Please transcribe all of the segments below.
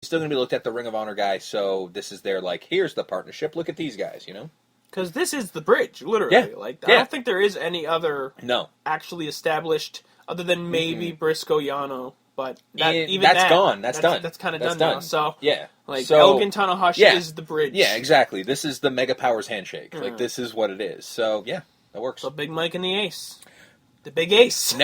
still going to be looked at the Ring of Honor guy, so this is their, like, here's the partnership, look at these guys, you know? Because this is the bridge, literally. Yeah. Like, I don't think there is any other actually established, other than maybe Briscoe Yano, but that's gone. That's done. That's kind of done now. So, yeah. Like, Elgin Tanahashi is the bridge. Yeah, exactly. This is the Mega Powers handshake. Like, this is what it is. So, yeah, that works. So, Big Mike and the Ace. The Big Ace. I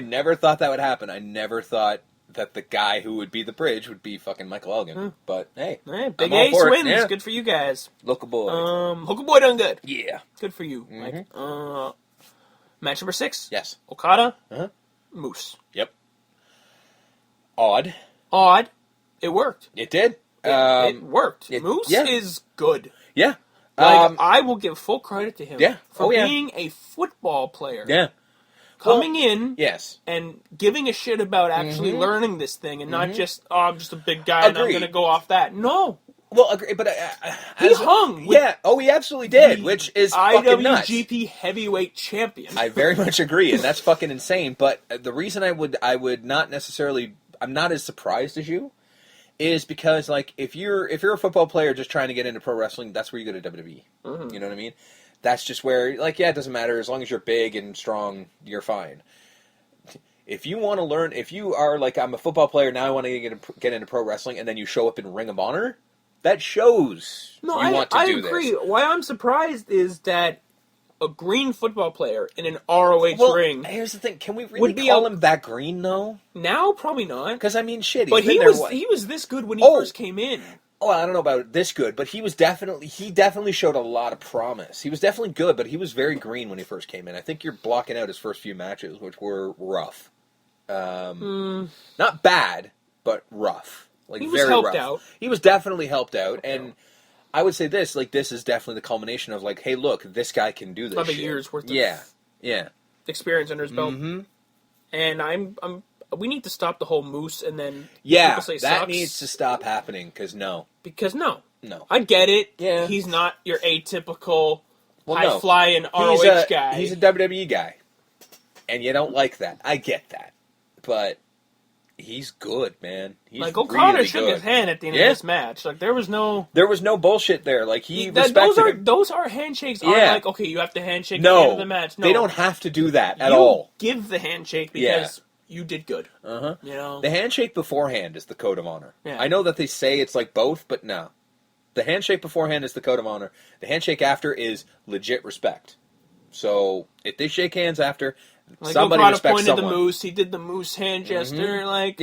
never thought that would happen. I never thought that the guy who would be the bridge would be fucking Michael Elgin. But, hey. Big Ace wins. Yeah. Good for you guys. Local boy. Local boy done good. Yeah. Good for you, Mike. Match number 6. Yes. Okada. Moose. Yep. Odd. It worked. It did. It worked. Moose is good. Yeah. Like, I will give full credit to him for Oh, yeah. being a football player. Yeah. Coming in yes. and giving a shit about actually learning this thing and not just, I'm just a big guy and I'm going to go off that. No. Well, agree, but he hung. Yeah. Oh, he absolutely did, which is fucking nuts. IWGP Heavyweight Champion. I very much agree, and that's fucking insane. But the reason I would not necessarily, I'm not as surprised as you, is because like if you're a football player just trying to get into pro wrestling, that's where you go to WWE. You know what I mean? That's just where, like, yeah, it doesn't matter as long as you're big and strong, you're fine. If you want to learn, if you are like, I'm a football player now, I want to get into pro wrestling, and then you show up in Ring of Honor, that shows you want to do this. I agree. Why I'm surprised is that a green football player in an ROH ring. Here's the thing: can we really call him that green though? Now, probably not. Because I mean, shit. But he was this good when he first came in. Oh, I don't know about this good, but he definitely showed a lot of promise. He was definitely good, but he was very green when he first came in. I think you're blocking out his first few matches, which were rough. Not bad, but rough. Like, he was helped out. He was definitely helped out, and I would say this, like, this is definitely the culmination of, like, hey, look, this guy can do this of a shit. year's worth of experience under his belt. And we need to stop the whole Moose and then people say that sucks. needs to stop happening, because no. I get it. Yeah. He's not your atypical high-flying ROH guy. He's a WWE guy, and you don't like that. I get that, but he's good, man. He's like, Okada really shook good. his hand at the end of this match. Like, there was no bullshit there. Like, he respected him. Those are handshakes. Aren't like, okay, you have to handshake at the end of the match. No, they don't have to do that at all. Give the handshake because you did good. You know, the handshake beforehand is the code of honor. Yeah. I know that they say it's like both, but no. The handshake beforehand is the code of honor. The handshake after is legit respect. So if they shake hands after, like, somebody Okada respects pointed someone. The Moose. He did the Moose hand gesture. Like,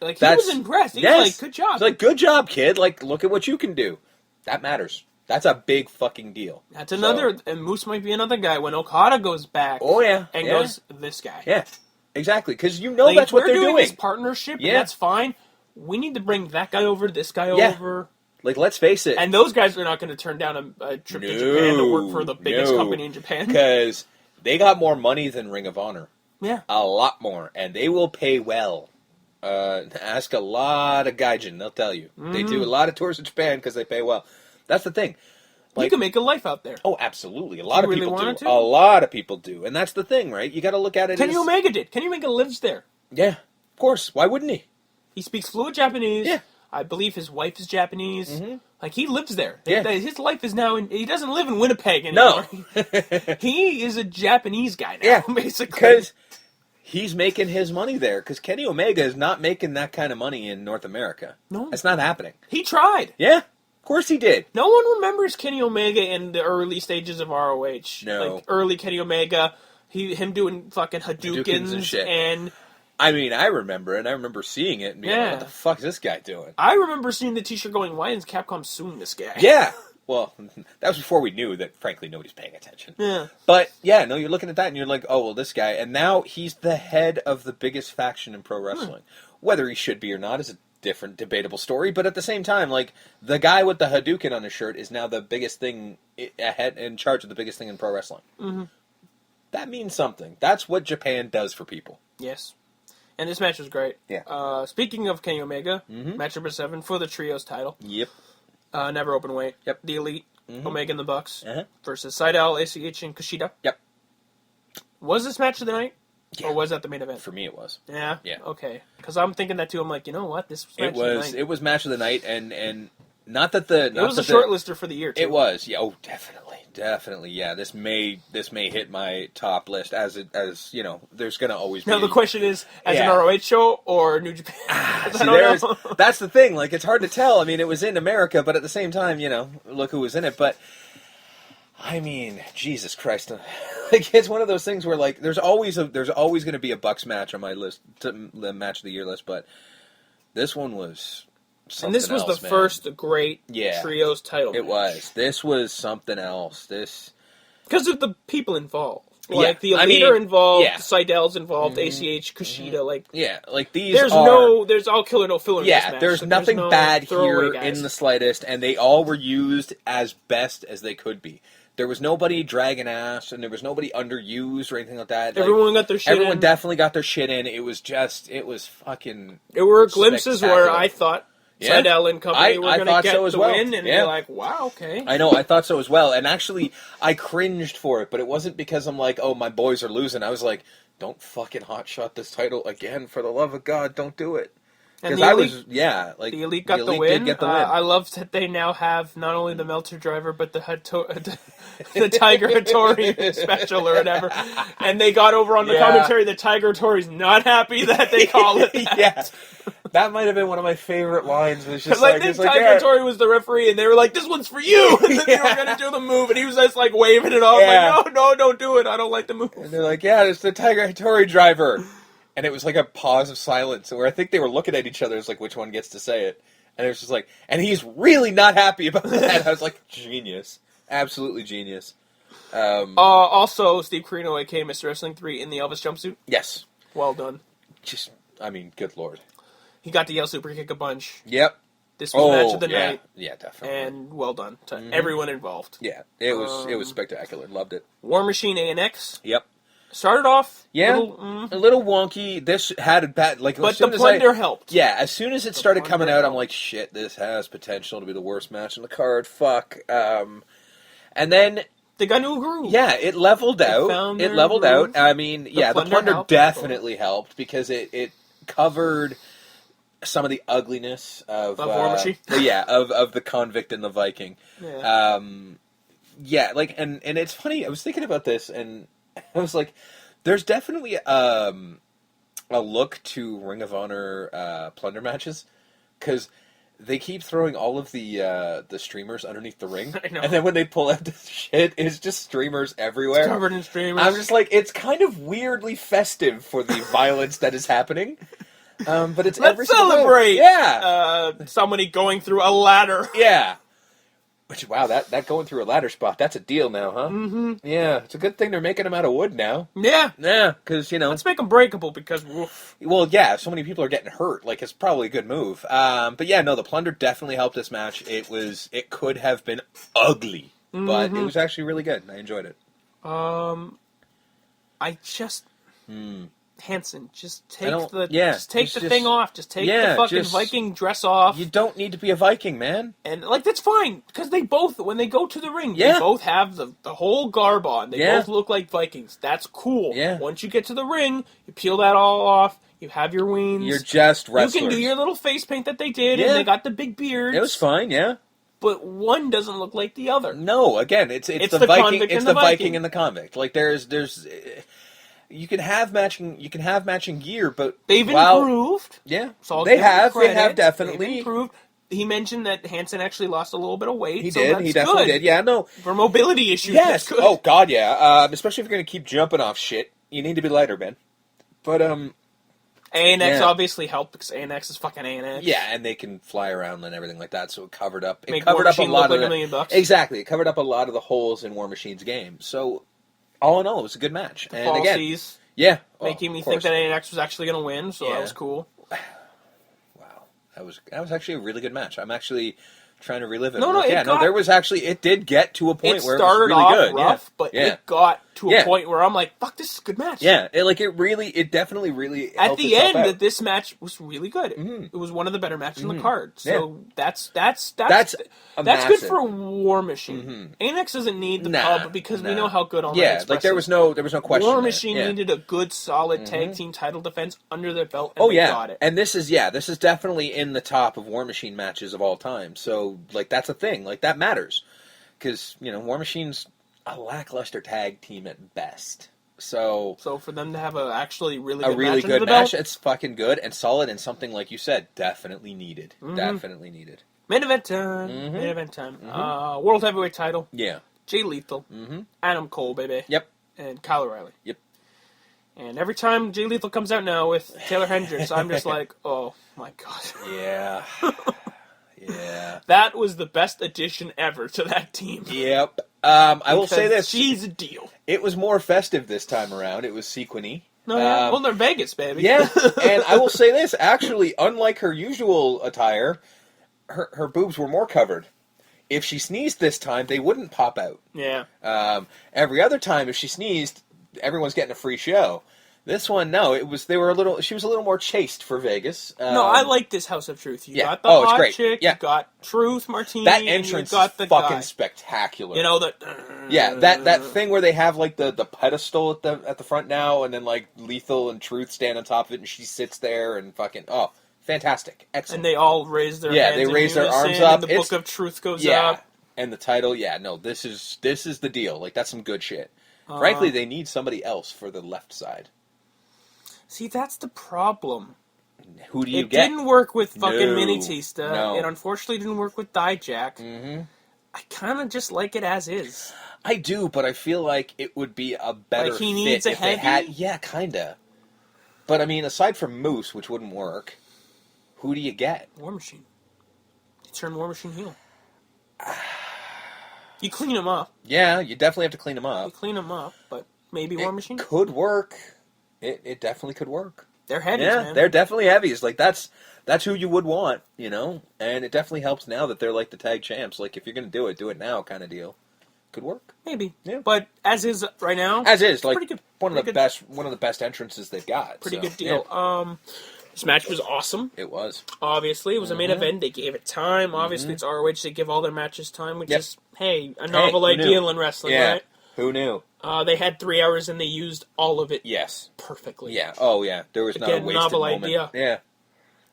like, he was impressed. He was like, good job. He's like, good job, kid. Like, look at what you can do. That matters. That's a big fucking deal. That's another, and Moose might be another guy when Okada goes back. And goes, this guy. Yeah, exactly. Because you know that's what they're doing. We're doing this partnership, and that's fine. We need to bring that guy over, this guy over. Like, let's face it. And those guys are not going to turn down a trip to Japan to work for the biggest company in Japan. Because they got more money than Ring of Honor. Yeah. A lot more. And they will pay well. Ask a lot of gaijin, they'll tell you. They do a lot of tours in Japan because they pay well. That's the thing. Like, you can make a life out there. Oh, absolutely. A lot of people do. A lot of people do. And that's the thing, right? You got to look at it Kenny Omega did. Kenny Omega lives there. Yeah, of course. Why wouldn't he? He speaks fluent Japanese. Yeah. I believe his wife is Japanese. Like, he lives there. Yeah. His life is now he doesn't live in Winnipeg anymore. No. He is a Japanese guy now, basically. Because he's making his money there. Because Kenny Omega is not making that kind of money in North America. No. That's not happening. He tried. Yeah, of course he did. No one remembers Kenny Omega in the early stages of ROH. No. Like, early Kenny Omega, him doing fucking Hadoukens and shit. And I mean, I remember it, and I remember seeing it, and being like, what the fuck is this guy doing? I remember seeing the t-shirt going, why is Capcom suing this guy? Yeah. Well, that was before we knew that, frankly, nobody's paying attention. Yeah. But, yeah, no, you're looking at that, and you're like, oh, well, this guy, and now he's the head of the biggest faction in pro wrestling. Whether he should be or not is a different, debatable story, but at the same time, like, the guy with the Hadouken on his shirt is now the biggest thing, in charge of the biggest thing in pro wrestling. That means something. That's what Japan does for people. Yes. And this match was great. Yeah. Speaking of Kenny Omega, match number 7 for the Trios title. Yep. Never open weight. Yep. The Elite, Omega and the Bucks versus Seidel, ACH, and Kushida. Yep. Was this match of the night? Yeah. Or was that the main event? For me, it was. Yeah? Yeah. Okay. Because I'm thinking that, too. I'm like, you know what? This was match of the night. It was match of the night, and not that the... It was a shortlister for the year, too. It was. Yeah. Oh, definitely. Yeah. This may hit my top list, as you know, there's going to always be... Now, the question is, as an ROH show or New Japan? That's the thing. Like, it's hard to tell. I mean, it was in America, but at the same time, you know, look who was in it. But, I mean, Jesus Christ. Like, it's one of those things where, like, there's always going to be a Bucks match on my list, the match of the year list, but this one was something And this was else, the man. first great trios title It match. was. This was something else. Because of the people involved. Like, the Elite are involved, the Seidel's involved, ACH, Kushida, like... Yeah, like, these there's all killer, no filler in this match. There's nothing bad here in the slightest, and they all were used as best as they could be. There was nobody dragging ass, and there was nobody underused or anything like that. Everyone got their shit in. Everyone definitely got their shit in. It was fucking... There were glimpses where I thought Seidel and company were going to get the win, and you're like, wow, okay. I know, I thought so as well. And actually, I cringed for it, but it wasn't because I'm like, oh, my boys are losing. I was like, don't fucking hotshot this title again. For the love of God, don't do it. And the Elite got the win. Did get the win. I love that they now have not only the Meltzer driver, but the Tiger Hattori special or whatever. And they got over on the commentary that Tiger Hattori's not happy that they call it that. Yeah. That might have been one of my favorite lines. Because I think Tiger Hattori was the referee, and they were like, "This one's for you." And then they were going to do the move, and he was just like waving it off, like, "No, don't do it. I don't like the move." And they're like, "Yeah, it's the Tiger Hattori driver." And it was like a pause of silence, where I think they were looking at each other, it's like, which one gets to say it? And it was just like, and he's really not happy about that. I was like, genius. Absolutely genius. Also, Steve Corino, a.k.a. Mr. Wrestling 3, in the Elvis jumpsuit. Yes. Well done. Good lord. He got to yell super kick a bunch. Yep. This was match of the night. Yeah, definitely. And well done to everyone involved. Yeah, it was spectacular. Loved it. War Machine ANX. Yep. Started off a little wonky. This had a bad but the plunder helped. Yeah, as soon as it started coming out, I'm like, shit, this has potential to be the worst match on the card. Fuck. And then they got new groove. Yeah, it leveled out. It leveled out. I mean, the plunder definitely helped because it covered some of the ugliness of War Machine. of the convict and the Viking. Yeah. Like and it's funny. I was thinking about this and I was like, there's definitely a look to Ring of Honor plunder matches because they keep throwing all of the streamers underneath the ring, I know. And then when they pull out this shit, it's just streamers everywhere. It's covered in streamers. I'm just like, it's kind of weirdly festive for the violence that is happening. But it's Let's celebrate. Yeah, somebody going through a ladder. Yeah. Which, wow, that going through a ladder spot, that's a deal now, huh? Mm-hmm. Yeah, it's a good thing they're making them out of wood now. Yeah. Yeah, because, let's make them breakable because, woof. Well, yeah, so many people are getting hurt. Like, it's probably a good move. But yeah, no, the plunder definitely helped this match. It could have been ugly, but it was actually really good, and I enjoyed it. Hanson, just take the thing off. Just take the fucking Viking dress off. You don't need to be a Viking, man. And, that's fine. Because they both, when they go to the ring, they both have the whole garb on. They both look like Vikings. That's cool. Yeah. Once you get to the ring, you peel that all off. You have your wings. You're just wrestlers. You can do your little face paint that they did, and they got the big beards. It was fine, yeah. But one doesn't look like the other. No, again, it's the Viking. It's the Viking and the convict. Like, there's you can have matching gear, but they've improved. Yeah, So they have definitely They've improved. He mentioned that Hansen actually lost a little bit of weight. He definitely did. Yeah, no, for mobility issues. Yes. That's good. Oh God, yeah. Especially if you're going to keep jumping off shit, you need to be lighter, man. But ANX obviously helped because ANX is fucking ANX. Yeah, and they can fly around and everything like that, so it covered up. Make War Machine look like $1 million. Exactly, it covered up a lot of the holes in War Machine's game. So, all in all, it was a good match. The and again, making me think that ANX was actually going to win, so that was cool. Wow, that was actually a really good match. I'm actually trying to relive it. No, there was actually, it did get to a point where it was started really off good. rough, but it got to a point where I'm like, fuck, this is a good match. Yeah, it definitely really at the end, out. This match was really good. It was one of the better matches on the card. So that's good for a War Machine. ANX doesn't need the pub because we know how good All Night Express like there was no question. War Machine needed a good, solid tag team title defense under their belt, and they got it. And this is definitely in the top of War Machine matches of all time. So like that's a thing. Like that matters because War Machine's a lackluster tag team at best. So for them to have actually really good match, it's fucking good and solid, and something like you said, definitely needed. Definitely needed. Main event time. Main event time. World Heavyweight title. Yeah. Jay Lethal. Adam Cole, baby. Yep. And Kyle O'Reilly. Yep. And every time Jay Lethal comes out now with Taylor Hendricks, I'm just like, oh my god. Yeah. Yeah. That was the best addition ever to that team. Yep. I will say this. She's a deal. It was more festive this time around. It was sequiny. No, yeah. Well, they're Vegas, baby. Yeah. And I will say this. Actually, unlike her usual attire, her boobs were more covered. If she sneezed this time, they wouldn't pop out. Yeah. Every other time, if she sneezed, everyone's getting a free show. This one, no. She was a little more chaste for Vegas. No, I like this House of Truth. You got the hot great. chick. Yeah. You got Truth Martini. That entrance got the is fucking guy. spectacular. that thing where they have like the pedestal at the front now, and then like Lethal and Truth stand on top of it, and she sits there and fucking fantastic, excellent. And they all raise their hands. They raise their arms up. up. And the Book of Truth goes up. And the title, this is the deal. Like that's some good shit. Frankly, they need somebody else for the left side. See, that's the problem. Who do you get? It didn't work with fucking Minitista. No. It unfortunately didn't work with Dijak. I kind of just like it as is. I do, but I feel like it would be a better he needs fit a if heavy? they had. Yeah, kinda. But I mean, aside from Moose, which wouldn't work, who do you get? War Machine. You turn War Machine heel. You clean him up. Yeah, you definitely have to clean him up. You clean him up, but maybe War Machine could work. It definitely could work. They're heavies, man. They're definitely heavies. Like that's who you would want, And it definitely helps now that they're like the tag champs. Like if you're gonna do it now, kind of deal. Could work. Maybe. Yeah. But as is right now, like pretty good. One of the best entrances they've got. Pretty good deal. Yeah. This match was awesome. It was. Obviously, it was a main event. They gave it time. Obviously, it's ROH. They give all their matches time, which is, a novel ideal in wrestling, right? Who knew? They had 3 hours and they used all of it. Yes. Perfectly. Yeah. Oh, yeah. There was not a wasted novel moment. idea. Yeah.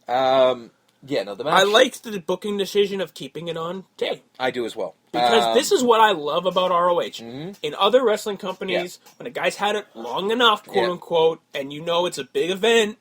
The match. I liked the booking decision of keeping it on Jay. I do as well. Because this is what I love about ROH. In other wrestling companies, when a guy's had it long enough, quote unquote, and it's a big event,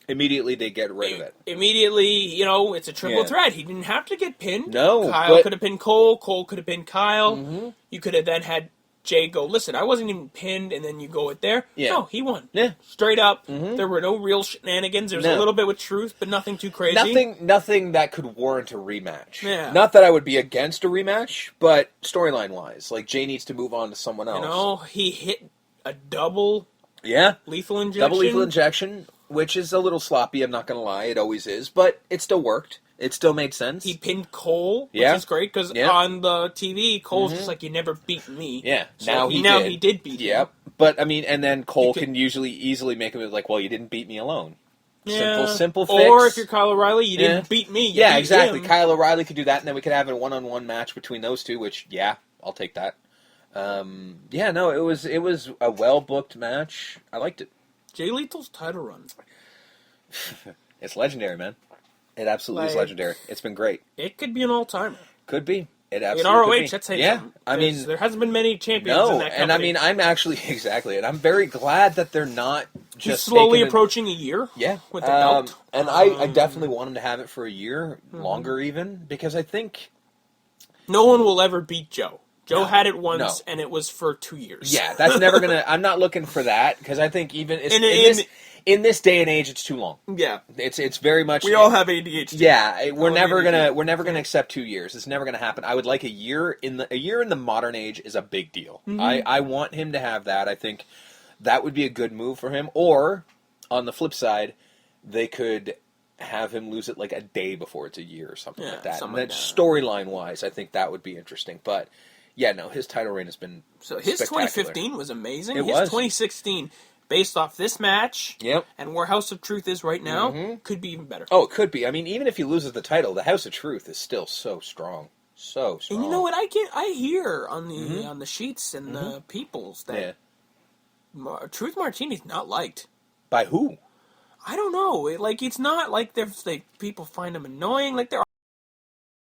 immediately they get rid of it. Immediately, it's a triple threat. He didn't have to get pinned. No. Kyle could have pinned Cole. Cole could have pinned Kyle. You could have then had Jay go, listen, I wasn't even pinned, and then you go it there. Yeah. No, he won. Yeah. Straight up. There were no real shenanigans. There was a little bit with Truth, but nothing too crazy. Nothing that could warrant a rematch. Yeah. Not that I would be against a rematch, but storyline-wise, like Jay needs to move on to someone else. He hit a double lethal injection. Double lethal injection, which is a little sloppy, I'm not going to lie. It always is, but it still worked. It still made sense. He pinned Cole, which is great, because on the TV, Cole's just like, you never beat me. Yeah, so he did beat him. Yep, but I mean, and then Cole can easily make him like, well, you didn't beat me alone. Yeah. Simple fix. Or if you're Kyle O'Reilly, you didn't beat me. You beat exactly. him. Kyle O'Reilly could do that, and then we could have a one-on-one match between those two, which, I'll take that. It was a well-booked match. I liked it. Jay Lethal's title run. It's legendary, man. It absolutely is legendary. It's been great. It could be an all-timer. Could be. It absolutely in ROH, could be. that's something. I mean, there hasn't been many champions in that company. And I mean, I'm actually and I'm very glad that they're not just slowly approaching a year. Yeah, with the belt. And I definitely want them to have it for a year, longer even, because I think no one will ever beat Joe. Joe had it once, and it was for 2 years. Yeah, that's never gonna. I'm not looking for that because I think even in this day and age, it's too long. Yeah, it's very much. We all have ADHD. Yeah, we're never gonna accept 2 years. It's never gonna happen. I would like a year in the modern age is a big deal. I want him to have that. I think that would be a good move for him. Or on the flip side, they could have him lose it like a day before it's a year or something like that. And like then storyline-wise, I think that would be interesting. But, yeah, no, his title reign has been his 2015 was amazing. His 2016, based off this match and where House of Truth is right now, could be even better. Oh, it could be. I mean, even if he loses the title, the House of Truth is still so strong. So strong. And you know what? I hear on the on the sheets and the peoples that Truth Martini's not liked. By who? I don't know. It's not like there's people find him annoying. Like there